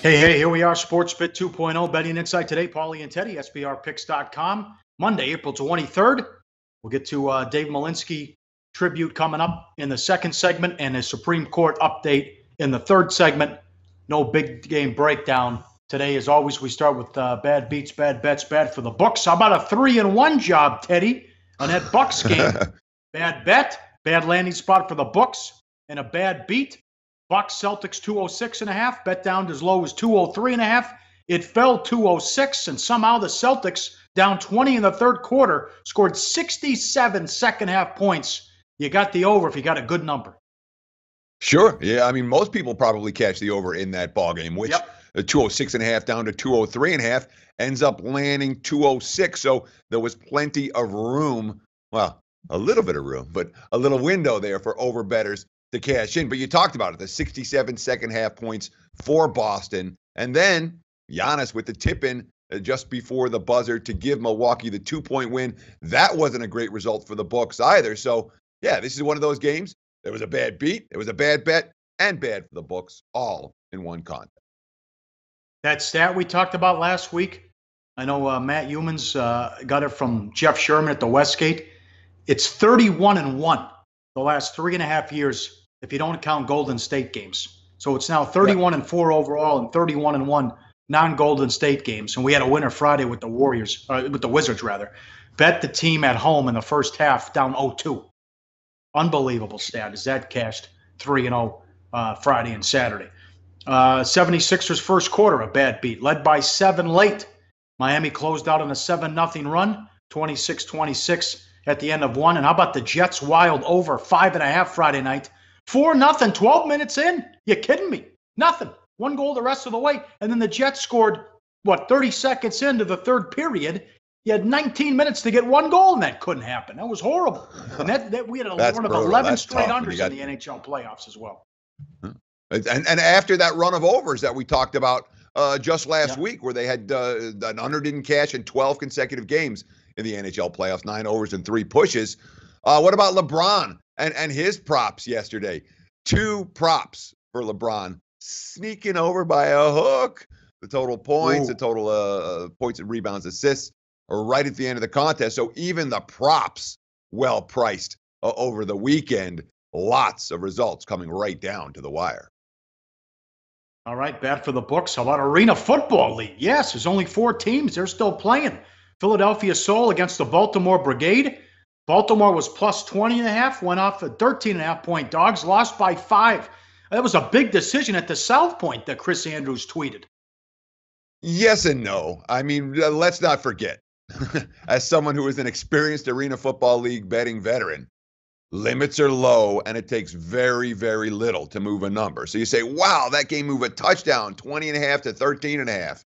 Hey, here we are, SportsBit 2.0, Betting Insight today. Pauly and Teddy, SBRpicks.com. Monday, April 23rd. We'll get to David Malinsky tribute coming up in the second segment and a Supreme Court update in the third segment. No big game breakdown. Today, as always, we start with bad beats, bad bets, bad for the books. How about a 3-1 job, Teddy, on that Bucks game? Bad bet, bad landing spot for the books, and a bad beat. Bucks Celtics 206.5, bet down to as low as 203.5. It fell 206, and somehow the Celtics, down 20 in the third quarter, scored 67 second-half points. You got the over if you got a good number. Sure. Yeah, I mean, most people probably catch the over in that ballgame, which 206.5 down to 203.5 ends up landing 206. So there was plenty of room, well, a little bit of room, but a little window there for over bettors to cash in. But you talked about it, the 67 second-half points for Boston. And then Giannis with the tip-in just before the buzzer to give Milwaukee the 2-point win. That wasn't a great result for the Bucks either. So, yeah, this is one of those games. There was a bad beat, there was a bad bet, and bad for the Bucks, all in one contest. That stat we talked about last week, I know Matt Humans got it from Jeff Sherman at the Westgate. It's 31-1 the last 3.5 years if you don't count Golden State games. So it's now 31-4 overall and 31-1 non-Golden State games. And we had a winner Friday with the Wizards rather. Bet the team at home in the first half down 0-2. Unbelievable stat. Is that cashed 3-0 Friday and Saturday. 76ers first quarter, a bad beat. Led by 7 late. Miami closed out on a 7-0 run, 26-26 at the end of one. And how about the Jets wild over 5.5 Friday night? 4-0, 12 minutes in? You kidding me? Nothing. One goal the rest of the way. And then the Jets scored, 30 seconds into the third period. You had 19 minutes to get one goal, and that couldn't happen. That was horrible. And that we had one of 11 straight unders in the NHL playoffs as well. And after that run of overs that we talked about just last week, where they had an under didn't cash in 12 consecutive games in the NHL playoffs, 9 overs and 3 pushes. What about LeBron and his props yesterday? 2 props for LeBron, sneaking over by a hook. The total points, the total points and rebounds, assists are right at the end of the contest. So even the props well priced over the weekend. Lots of results coming right down to the wire. All right, bad for the books. How about Arena Football League? Yes, there's only 4 teams. They're still playing. Philadelphia Soul against the Baltimore Brigade. Baltimore was plus 20.5, went off a 13.5-point dogs, lost by 5. That was a big decision at the South Point that Chris Andrews tweeted. Yes and no. I mean, let's not forget, as someone who is an experienced Arena Football League betting veteran, limits are low, and it takes very, very little to move a number. So you say, wow, that game moved a touchdown, 20.5 to 13.5.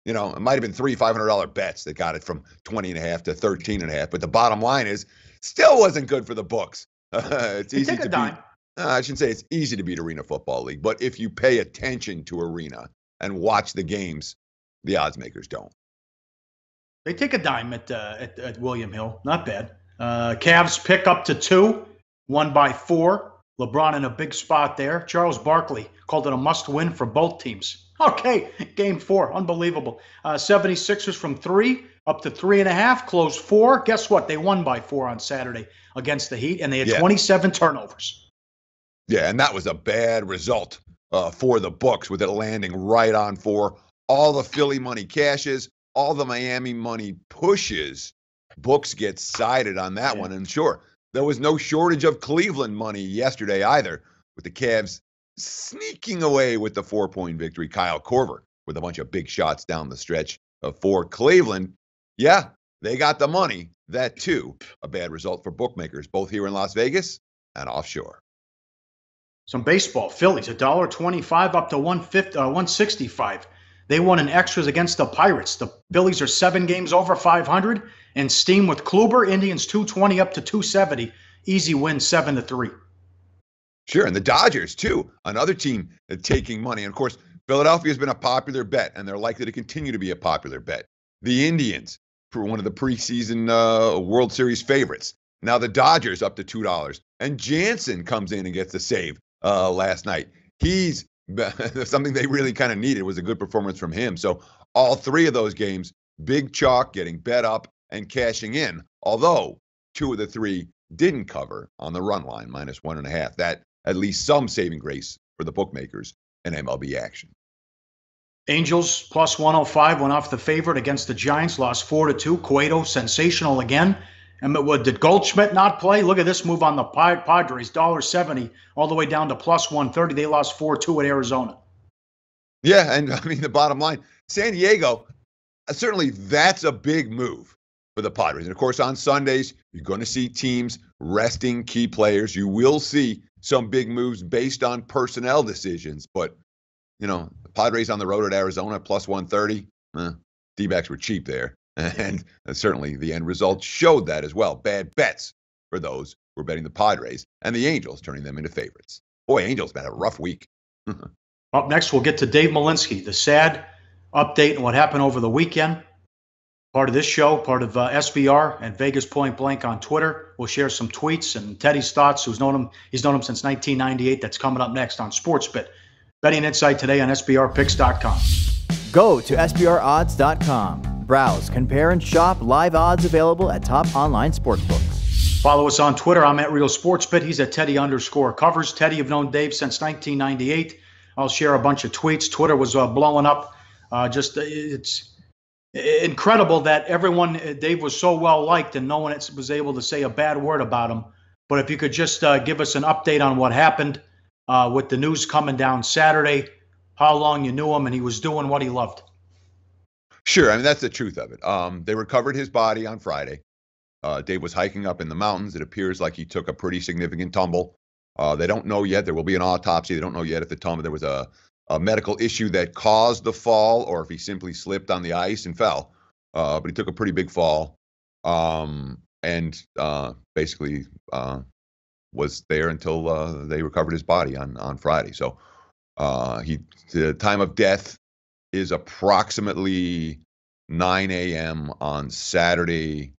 You know, it might have been 3 $500 bets that got it from 20.5 to 13.5. But the bottom line is, still wasn't good for the books. It's easy to beat. I shouldn't say it's easy to beat Arena Football League, but if you pay attention to Arena and watch the games, the odds makers don't. They take a dime at William Hill. Not bad. Cavs pick up to 2, won by 4. LeBron in a big spot there. Charles Barkley called it a must-win for both teams. Okay, game 4, unbelievable. 76ers from 3 up to 3.5, closed 4. Guess what? They won by 4 on Saturday against the Heat, and they had 27 turnovers. Yeah, and that was a bad result for the books, with it landing right on 4. All the Philly money cashes, all the Miami money pushes. Books get sided on that one. And sure, there was no shortage of Cleveland money yesterday either, with the Cavs sneaking away with the 4-point victory. Kyle Korver with a bunch of big shots down the stretch for Cleveland. Yeah, they got the money. That too, a bad result for bookmakers, both here in Las Vegas and offshore. Some baseball. Phillies, $1.25 up to 165. They won in extras against the Pirates. The Phillies are 7 games over 500 and steam with Kluber. Indians 220 up to 270. Easy win, 7-3. Sure, and the Dodgers too, another team taking money. And of course, Philadelphia has been a popular bet, and they're likely to continue to be a popular bet. The Indians, for one of the preseason World Series favorites. Now the Dodgers up to $2. And Jansen comes in and gets the save last night. He's something they really kind of needed was a good performance from him. So all three of those games, big chalk, getting bet up and cashing in. Although two of the three didn't cover on the run line, -1.5. That at least some saving grace for the bookmakers in MLB action. Angels +105 went off the favorite against the Giants, lost 4-2. Cueto, sensational again. And did Goldschmidt not play? Look at this move on the Padres, $1.70 all the way down to +130. They lost 4-2 at Arizona. Yeah, and I mean, the bottom line, San Diego, certainly that's a big move for the Padres. And of course, on Sundays, you're going to see teams resting key players. You will see some big moves based on personnel decisions. But, the Padres on the road at Arizona, +130, D-backs were cheap there. And certainly the end result showed that as well. Bad bets for those who were betting the Padres, and the Angels turning them into favorites. Boy, Angels had a rough week. Up next, we'll get to Dave Malinsky, the sad update on what happened over the weekend. Part of this show, part of SBR and Vegas Point Blank on Twitter. We'll share some tweets and Teddy's thoughts. He's known him since 1998. That's coming up next on SportsBit. Betting Insight today on SBRpicks.com. Go to SBRodds.com. Browse, compare, and shop live odds available at top online sportsbooks. Follow us on Twitter. I'm at Real SportsBit. He's at Teddy_Covers. Teddy, you've known Dave since 1998. I'll share a bunch of tweets. Twitter was blowing up. It's incredible that Dave was so well liked and no one was able to say a bad word about him. But if you could just give us an update on what happened with the news coming down Saturday, how long you knew him, and he was doing what he loved. Sure. I mean, that's the truth of it. They recovered his body on Friday. Dave was hiking up in the mountains. It appears like he took a pretty significant tumble. They don't know yet. There will be an autopsy. They don't know yet if the tumble, there was a medical issue that caused the fall or if he simply slipped on the ice and fell. But he took a pretty big fall and basically was there until they recovered his body on Friday. So the time of death is approximately 9 a.m. on Saturday,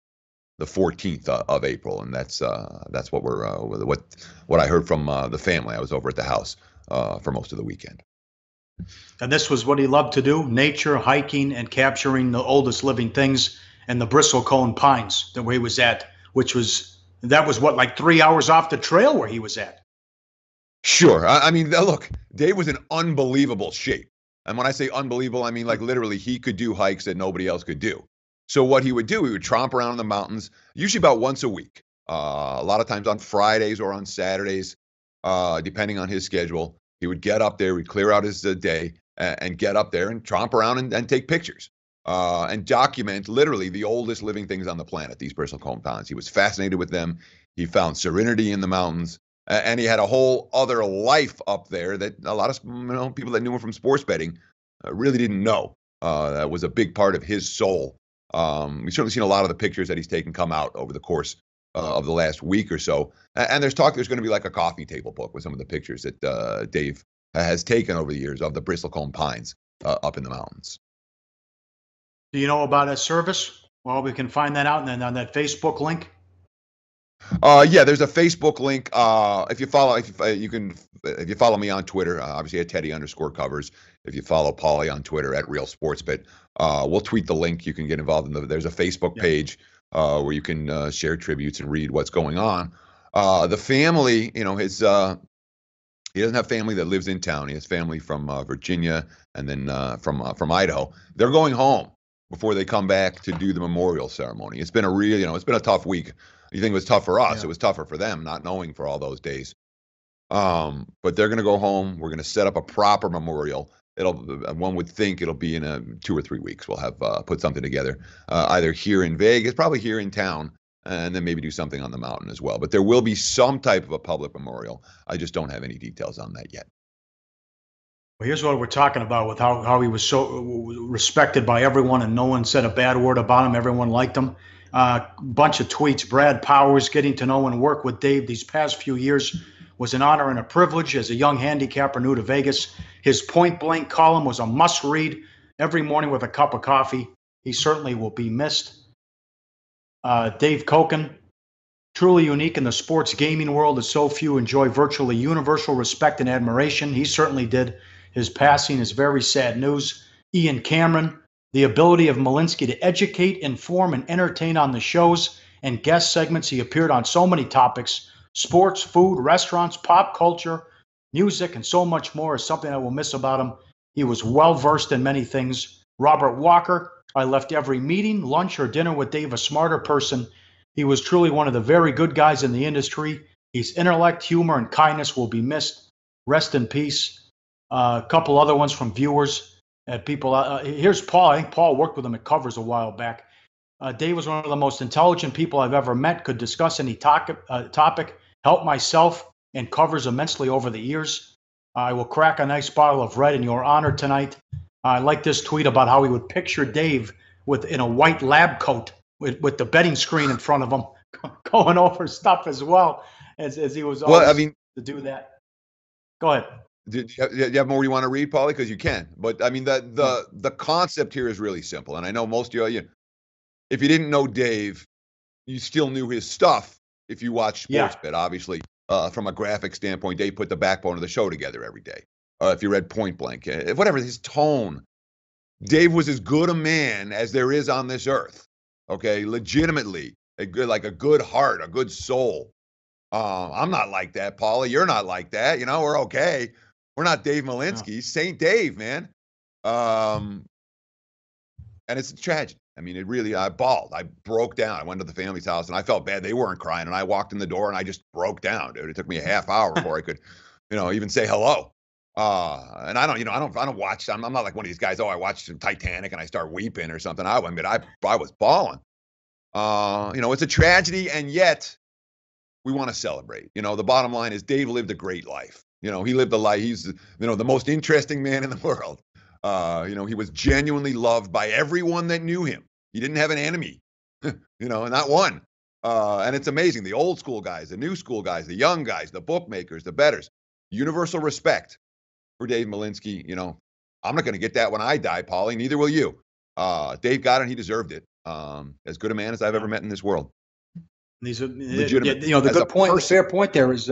the 14th of April, and that's what what I heard from the family. I was over at the house for most of the weekend. And this was what he loved to do: nature, hiking, and capturing the oldest living things and the bristlecone pines that where he was at, that was what, like 3 hours off the trail where he was at. Sure. I mean, look, Dave was in unbelievable shape. And when I say unbelievable, I mean like literally he could do hikes that nobody else could do. So what he would do, he would tromp around in the mountains, usually about once a week, a lot of times on Fridays or on Saturdays, depending on his schedule. He would get up there, he'd clear out his day and get up there and tromp around and take pictures and document literally the oldest living things on the planet, these bristlecone pines. He was fascinated with them. He found serenity in the mountains. And he had a whole other life up there that a lot of people that knew him from sports betting really didn't know. That was a big part of his soul. We've certainly seen a lot of the pictures that he's taken come out over the course of the last week or so. And there's going to be like a coffee table book with some of the pictures that Dave has taken over the years of the bristlecone pines up in the mountains. Do you know about a service? Well, we can find that out and then on that Facebook link. Yeah, there's a Facebook link. If you follow me on Twitter, obviously at Teddy_Covers. If you follow Pauly on Twitter at Real SportsBit, we'll tweet the link. You can get involved in there's a Facebook page where you can share tributes and read what's going on. The family, he doesn't have family that lives in town. He has family from Virginia and then from Idaho. They're going home before they come back to do the memorial ceremony. It's been it's been a tough week. You think it was tough for us. It was tougher for them, not knowing for all those days. But they're going to go home. We're going to set up a proper memorial. One would think it'll be in 2 or 3 weeks. We'll have put something together, either here in Vegas, probably here in town, and then maybe do something on the mountain as well. But there will be some type of a public memorial. I just don't have any details on that yet. Well, here's what we're talking about with how he was so respected by everyone and no one said a bad word about him. Everyone liked him. Bunch of tweets. Brad Powers, getting to know and work with Dave these past few years was an honor and a privilege as a young handicapper new to Vegas. His point blank column was a must read every morning with a cup of coffee. He certainly will be missed. Dave Koken, truly unique in the sports gaming world as so few enjoy virtually universal respect and admiration. He certainly did. His passing is very sad news. Ian Cameron, the ability of Malinsky to educate, inform, and entertain on the shows and guest segments. He appeared on so many topics: sports, food, restaurants, pop culture, music, and so much more is something I will miss about him. He was well-versed in many things. Robert Walker, I left every meeting, lunch, or dinner with Dave a smarter person. He was truly one of the very good guys in the industry. His intellect, humor, and kindness will be missed. Rest in peace. A couple other ones from viewers. People. Here's Paul. I think Paul worked with him at Covers a while back. Dave was one of the most intelligent people I've ever met, could discuss any topic, help myself and Covers immensely over the years. I will crack a nice bottle of red in your honor tonight. I like this tweet about how he would picture Dave in a white lab coat with the betting screen in front of him, going over stuff as well as he was always to do that. Go ahead. Do you have more you want to read, Pauly? Because you can. But I mean, the concept here is really simple. And I know most of you, if you didn't know Dave, you still knew his stuff if you watched SportsBet, obviously. From a graphic standpoint, Dave put the backbone of the show together every day. If you read Point Blank, whatever, his tone. Dave was as good a man as there is on this earth. Okay, legitimately, a good heart, a good soul. I'm not like that, Pauly. You're not like that. We're okay. We're not Dave Malinsky. No. Saint Dave, man. And it's a tragedy. I mean, I bawled. I broke down. I went to the family's house and I felt bad. They weren't crying. And I walked in the door and I just broke down, dude. It took me a half hour before I could, even say hello. And I don't watch. I'm not like one of these guys. Oh, I watched Titanic and I start weeping or something. I was bawling. It's a tragedy, and yet we want to celebrate. The bottom line is Dave lived a great life. He lived a life. He's, the most interesting man in the world. He was genuinely loved by everyone that knew him. He didn't have an enemy, not one. And it's amazing. The old school guys, the new school guys, the young guys, the bookmakers, the bettors, universal respect for Dave Malinsky. I'm not going to get that when I die, Pauly. Neither will you. Dave got it, and he deserved it. As good a man as I've ever met in this world. These are legitimate. The good point, the fair point there is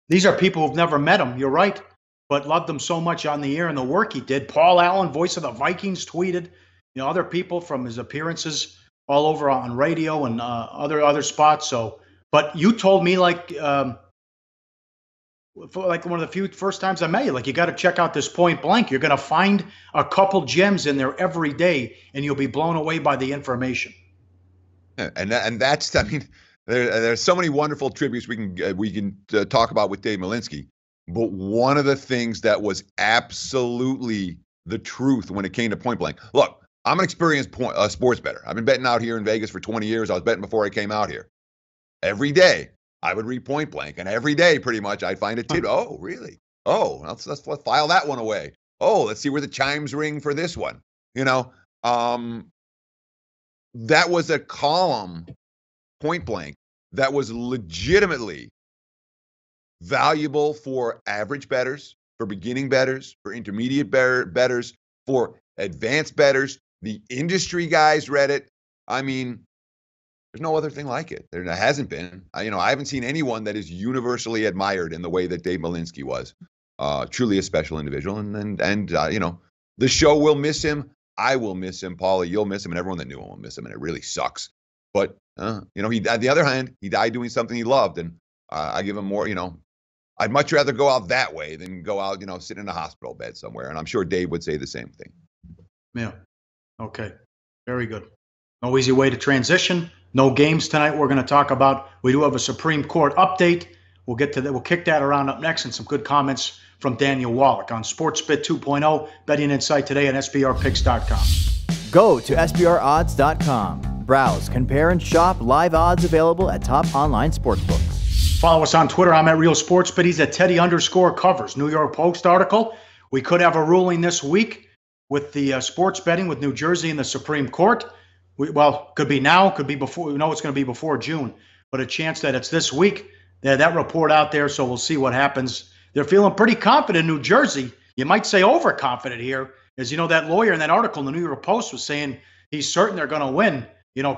these are people who've never met him. You're right, but loved him so much on the air and the work he did. Paul Allen, voice of the Vikings, tweeted. Other people from his appearances all over on radio and other spots. So, but you told me like one of the few first times I met you, you got to check out this Point Blank. You're going to find a couple gems in there every day, and you'll be blown away by the information. And that's, I mean, there's so many wonderful tributes we can talk about with Dave Malinsky. But one of the things that was absolutely the truth when it came to Point Blank. Look, I'm an experienced sports bettor. I've been betting out here in Vegas for 20 years. I was betting before I came out here. Every day, I would read Point Blank, and every day, pretty much, I'd find a tip. Oh, really? Oh, let's file that one away. Oh, let's see where the chimes ring for this one. That was a column, Point Blank, that was legitimately valuable for average bettors, for beginning bettors, for intermediate bettors, for advanced bettors. The industry guys read it. I mean, there's no other thing like it. There hasn't been. I haven't seen anyone that is universally admired in the way that Dave Malinsky was. Truly a special individual, and the show will miss him. I will miss him, Pauly. You'll miss him, and everyone that knew him will miss him, and it really sucks. But he, on the other hand, he died doing something he loved, and I give him more. I'd much rather go out that way than go out, sit in a hospital bed somewhere. And I'm sure Dave would say the same thing. Yeah. Okay. Very good. No easy way to transition. No games tonight. We're going to talk about. We do have a Supreme Court update. We'll get to that. We'll kick that around up next, and some good comments from Daniel Wallach on SportsBet 2.0 betting insight today at SBRpicks.com. Go to SBRodds.com. Browse, compare, and shop live odds available at top online sportsbooks. Follow us on Twitter. I'm at Real SportsBet. He's at Teddy_Covers. New York Post article. We could have a ruling this week with the sports betting with New Jersey in the Supreme Court. Could be now, could be before. We know it's going to be before June, but a chance that it's this week. That report out there, so we'll see what happens. They're feeling pretty confident in New Jersey. You might say overconfident here, as that lawyer in that article in the New York Post was saying he's certain they're going to win.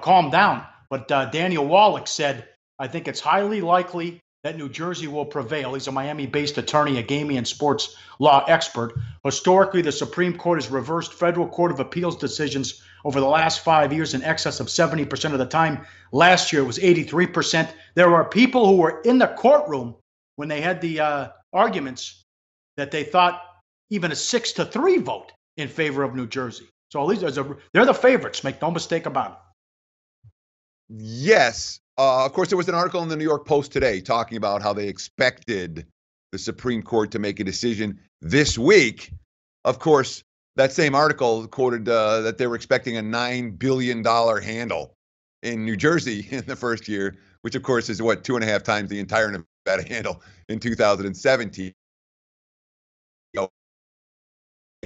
Calm down. But Daniel Wallach said, I think it's highly likely that New Jersey will prevail. He's a Miami-based attorney, a gaming and sports law expert. Historically, the Supreme Court has reversed federal court of appeals decisions over the last 5 years in excess of 70% of the time. Last year, it was 83%. There were people who were in the courtroom when they had the arguments that they thought even a 6-3 vote in favor of New Jersey. So at least they're the favorites, make no mistake about it. Yes. Of course, there was an article in the New York Post today talking about how they expected the Supreme Court to make a decision this week. Of course, that same article quoted that they were expecting a $9 billion handle in New Jersey in the first year, which, of course, is 2.5 times the entire Nevada handle in 2017.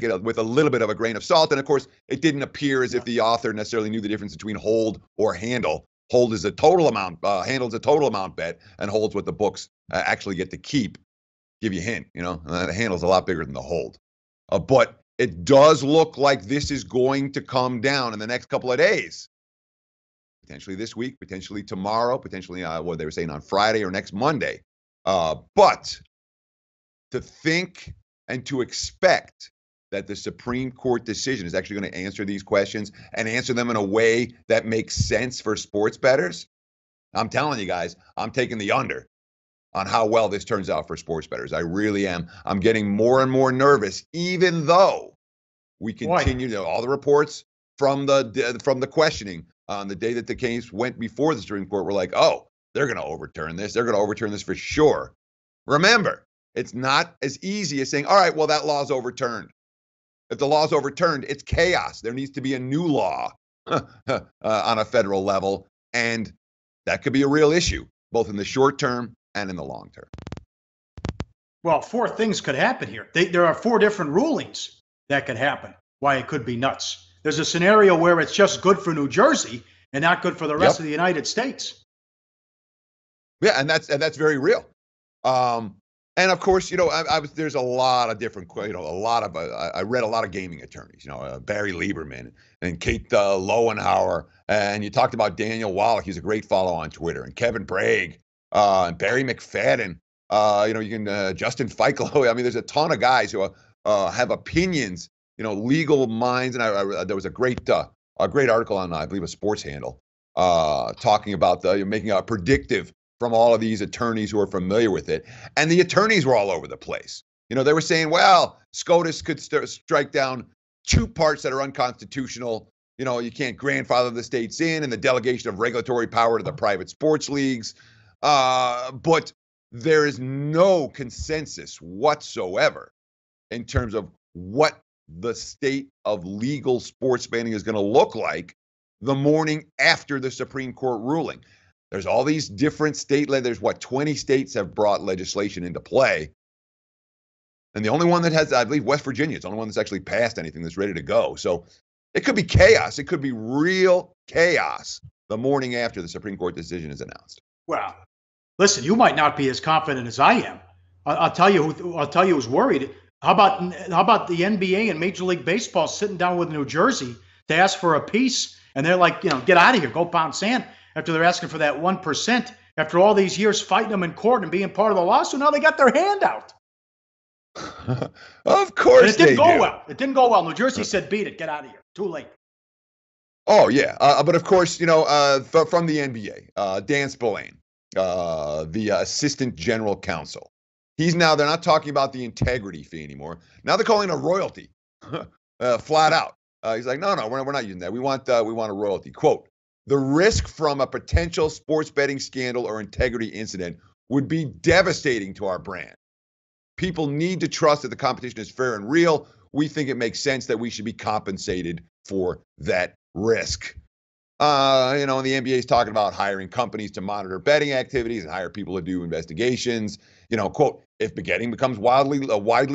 With a little bit of a grain of salt. And of course, it didn't appear as if the author necessarily knew the difference between hold or handle. Hold is a total amount, handle's a total amount bet, and hold's what the books actually get to keep. Give you a hint, the handle's a lot bigger than the hold. But it does look like this is going to come down in the next couple of days. Potentially this week, potentially tomorrow, potentially what they were saying on Friday or next Monday. But to think and to expect that the Supreme Court decision is actually going to answer these questions and answer them in a way that makes sense for sports bettors, I'm telling you guys, I'm taking the under on how well this turns out for sports bettors. I really am. I'm getting more and more nervous, even though we continue all the reports from the questioning on the day that the case went before the Supreme Court were like, oh, they're going to overturn this. They're going to overturn this for sure. Remember, it's not as easy as saying, all right, well, that law's overturned. If the law's overturned, it's chaos. There needs to be a new law on a federal level, and that could be a real issue, both in the short term and in the long term. Well, 4 things could happen here. There are 4 different rulings that could happen, why it could be nuts. There's a scenario where it's just good for New Jersey and not good for the rest of the United States. Yeah, and that's very real. And of course, there's a lot of different, I read a lot of gaming attorneys, Barry Lieberman and Kate Lowenhauer, and you talked about Daniel Wallach. He's a great follow on Twitter, and Kevin Bragg, and Barry McFadden, you can, Justin Feichel. I mean, there's a ton of guys who have opinions, legal minds. And there was a great article on, I believe, a Sports Handle, talking about making a predictive from all of these attorneys who are familiar with it. And the attorneys were all over the place. They were saying, well, SCOTUS could strike down 2 parts that are unconstitutional. You can't grandfather the states in, and the delegation of regulatory power to the private sports leagues. But there is no consensus whatsoever in terms of what the state of legal sports betting is going to look like the morning after the Supreme Court ruling. There's all these different there's 20 states have brought legislation into play. And the only one that has, I believe, West Virginia, it's the only one that's actually passed anything that's ready to go. So it could be chaos. It could be real chaos the morning after the Supreme Court decision is announced. Well, listen, you might not be as confident as I am. I'll tell you who's worried. How about the NBA and Major League Baseball sitting down with New Jersey to ask for a peace, and they're like, get out of here, go pound sand. After they're asking for that 1%, after all these years fighting them in court and being part of the lawsuit, now they got their hand out. Of course, and it didn't go well. It didn't go well. New Jersey said, "Beat it, get out of here. Too late." Oh yeah, but of course, from the NBA, Dan Spillane, the assistant general counsel, they're not talking about the integrity fee anymore. Now they're calling it a royalty, flat out. He's like, no, we're not using that. We want a royalty. Quote: "The risk from a potential sports betting scandal or integrity incident would be devastating to our brand. People need to trust that the competition is fair and real. We think it makes sense that we should be compensated for that risk." And the NBA is talking about hiring companies to monitor betting activities and hire people to do investigations. Quote: "If betting becomes widely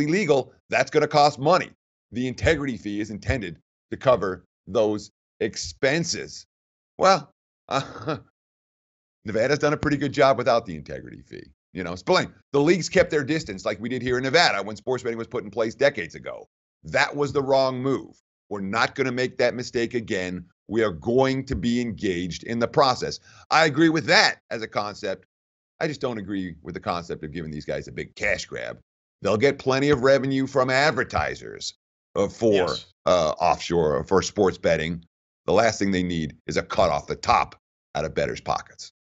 legal, that's going to cost money. The integrity fee is intended to cover those expenses." Well, Nevada's done a pretty good job without the integrity fee. Spillane, the leagues kept their distance like we did here in Nevada when sports betting was put in place decades ago. That was the wrong move. We're not going to make that mistake again. We are going to be engaged in the process. I agree with that as a concept. I just don't agree with the concept of giving these guys a big cash grab. They'll get plenty of revenue from advertisers for offshore, for sports betting. The last thing they need is a cut off the top out of bettors' pockets.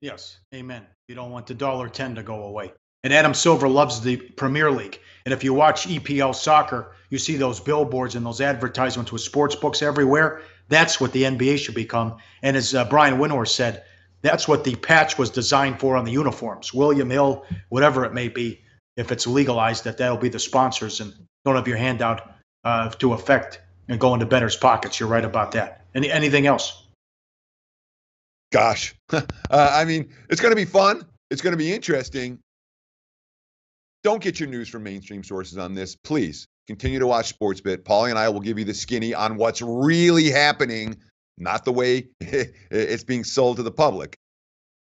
Yes, amen. You don't want the $1.10 to go away. And Adam Silver loves the Premier League. And if you watch EPL soccer, you see those billboards and those advertisements with sports books everywhere. That's what the NBA should become. And as Brian Windhorst said, that's what the patch was designed for on the uniforms. William Hill, whatever it may be, if it's legalized, that'll be the sponsors, and don't have your hand out to affect and go into bettors' pockets. You're right about that. Anything else? Gosh, I mean, it's going to be fun. It's going to be interesting. Don't get your news from mainstream sources on this. Please continue to watch SportsBit. Pauly and I will give you the skinny on what's really happening, not the way it's being sold to the public.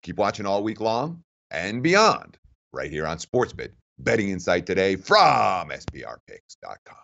Keep watching all week long and beyond right here on SportsBit. Betting insight today from SBRpicks.com.